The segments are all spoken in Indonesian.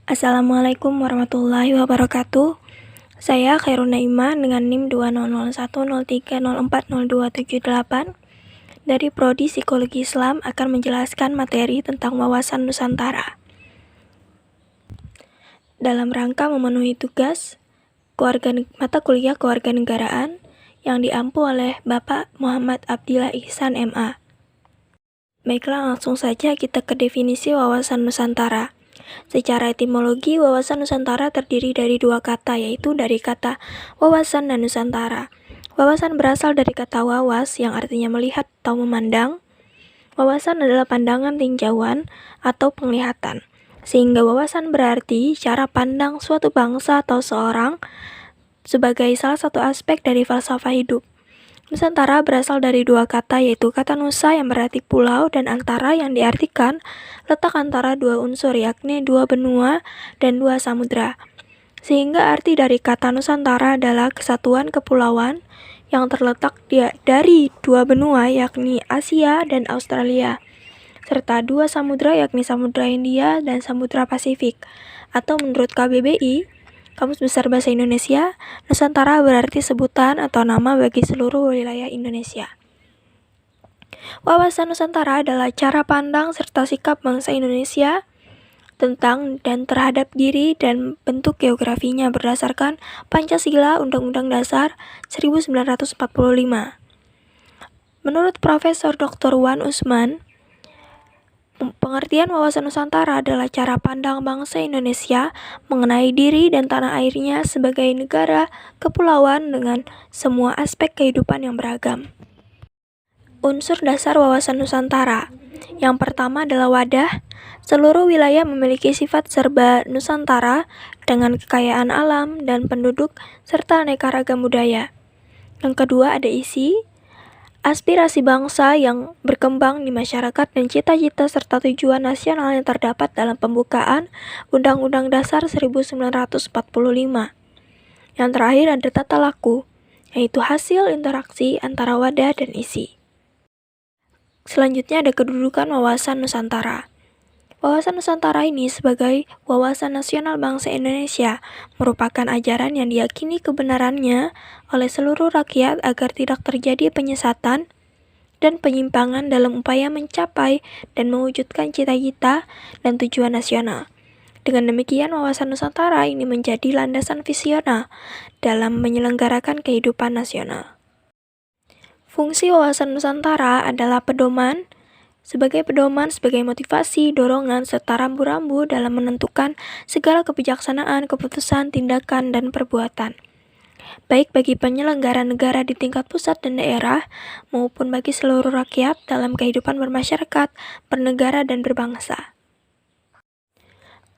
Assalamualaikum warahmatullahi wabarakatuh. Saya Khairun Naimah dengan NIM 2001030404778 dari Prodi Psikologi Islam akan menjelaskan materi tentang wawasan Nusantara. Dalam rangka memenuhi tugas mata kuliah kewarganegaraan yang diampu oleh Bapak Muhammad Abdillah Ihsan MA. Baiklah, langsung saja kita ke definisi wawasan Nusantara. Secara etimologi, wawasan Nusantara terdiri dari dua kata, yaitu dari kata wawasan dan Nusantara. Wawasan berasal dari kata wawas yang artinya melihat atau memandang. Wawasan adalah pandangan tinjauan atau penglihatan, sehingga wawasan berarti cara pandang suatu bangsa atau seorang sebagai salah satu aspek dari falsafah hidup. Nusantara berasal dari dua kata, yaitu kata nusa yang berarti pulau dan antara yang diartikan letak antara dua unsur, yakni dua benua dan dua samudra. Sehingga arti dari kata Nusantara adalah kesatuan kepulauan yang terletak dari dua benua, yakni Asia dan Australia, serta dua samudra, yakni Samudra Hindia dan Samudra Pasifik. Atau menurut KBBI, Kamus Besar Bahasa Indonesia, Nusantara berarti sebutan atau nama bagi seluruh wilayah Indonesia. Wawasan Nusantara adalah cara pandang serta sikap bangsa Indonesia tentang dan terhadap diri dan bentuk geografinya berdasarkan Pancasila Undang-Undang Dasar 1945. Menurut Profesor Dr. Wan Usman, pengertian wawasan Nusantara adalah cara pandang bangsa Indonesia mengenai diri dan tanah airnya sebagai negara kepulauan dengan semua aspek kehidupan yang beragam. Unsur dasar wawasan Nusantara. Yang pertama adalah wadah. Seluruh wilayah memiliki sifat serba Nusantara dengan kekayaan alam dan penduduk serta aneka ragam budaya. Yang kedua ada isi. Aspirasi bangsa yang berkembang di masyarakat dan cita-cita serta tujuan nasional yang terdapat dalam pembukaan Undang-Undang Dasar 1945. Yang terakhir ada tata laku, yaitu hasil interaksi antara wadah dan isi. Selanjutnya ada kedudukan wawasan Nusantara. Wawasan Nusantara ini sebagai wawasan nasional bangsa Indonesia merupakan ajaran yang diyakini kebenarannya oleh seluruh rakyat agar tidak terjadi penyesatan dan penyimpangan dalam upaya mencapai dan mewujudkan cita-cita dan tujuan nasional. Dengan demikian, wawasan Nusantara ini menjadi landasan visioner dalam menyelenggarakan kehidupan nasional. Fungsi wawasan Nusantara adalah sebagai motivasi, dorongan, serta rambu-rambu dalam menentukan segala kebijaksanaan, keputusan, tindakan, dan perbuatan, baik bagi penyelenggara negara di tingkat pusat dan daerah, maupun bagi seluruh rakyat dalam kehidupan bermasyarakat, bernegara, dan berbangsa.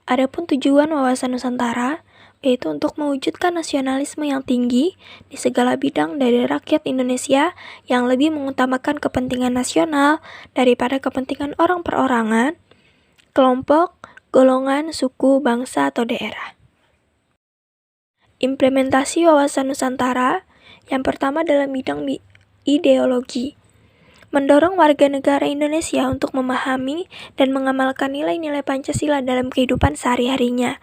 Adapun tujuan wawasan Nusantara, yaitu untuk mewujudkan nasionalisme yang tinggi di segala bidang dari rakyat Indonesia yang lebih mengutamakan kepentingan nasional daripada kepentingan orang perorangan, kelompok, golongan, suku, bangsa, atau daerah. Implementasi wawasan Nusantara yang pertama dalam bidang ideologi. Mendorong warga negara Indonesia untuk memahami dan mengamalkan nilai-nilai Pancasila dalam kehidupan sehari-harinya.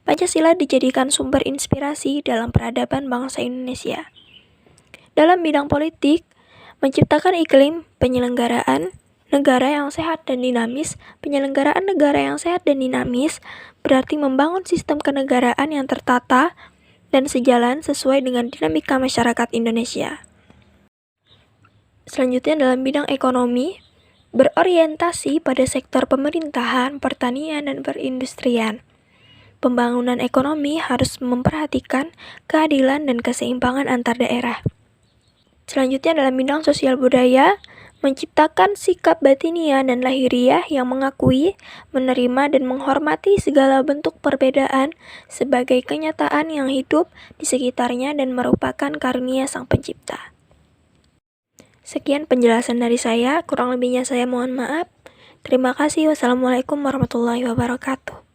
Pancasila dijadikan sumber inspirasi dalam peradaban bangsa Indonesia. Dalam bidang politik, menciptakan iklim penyelenggaraan negara yang sehat dan dinamis. Penyelenggaraan negara yang sehat dan dinamis berarti membangun sistem kenegaraan yang tertata dan sejalan sesuai dengan dinamika masyarakat Indonesia. Selanjutnya dalam bidang ekonomi, berorientasi pada sektor pemerintahan, pertanian, dan perindustrian. Pembangunan ekonomi harus memperhatikan keadilan dan keseimbangan antar daerah. Selanjutnya dalam bidang sosial budaya, menciptakan sikap batiniah dan lahiriah yang mengakui, menerima, dan menghormati segala bentuk perbedaan sebagai kenyataan yang hidup di sekitarnya dan merupakan karunia Sang Pencipta. Sekian penjelasan dari saya, kurang lebihnya saya mohon maaf. Terima kasih. Wassalamualaikum warahmatullahi wabarakatuh.